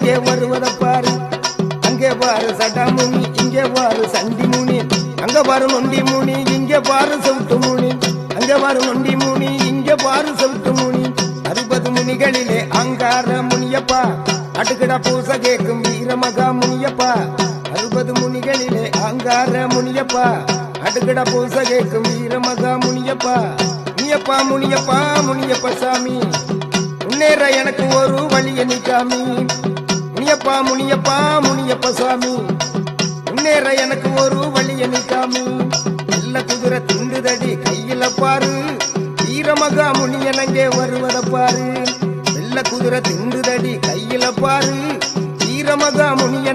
அங்கே வருவத பாரு. அங்கே பாரு சடாமுனி, இங்கே பாரு சண்டி முனி. அங்க பாரு நொண்டி முனி, இங்கே பாரு செவுட்டு முனி. அங்கே பாரு நொண்டி முனி, இங்கே பாரு செவுட்டு முனி. 60 முனிகளிலே அங்கார முனியப்பா, அடுக்கடா பூச கேட்கும் வீரமகா முனியப்பா. 60 முனிகளிலே அங்கார முனியப்பா, அடுக்கடா பூச கேட்கும் வீரமகா முனியப்பா. முனியப்பா முனியப்பா முனியப்ப சாமி, முன்னேற எனக்கு ஒரு வழிய நிக்காமி. முனியப்பா முனியப்பா முனியப்ப சாமி, முன்னேற எனக்கு ஒரு வழிய நிக்காமி. நல்ல குதிரை துண்டுதடி கையில பாரு, வீரமகா முனியனங்கே வருவத பாரு. வெள்ள குதிரை திண்டுதடி கையில பாரு, வீரமகா முனிய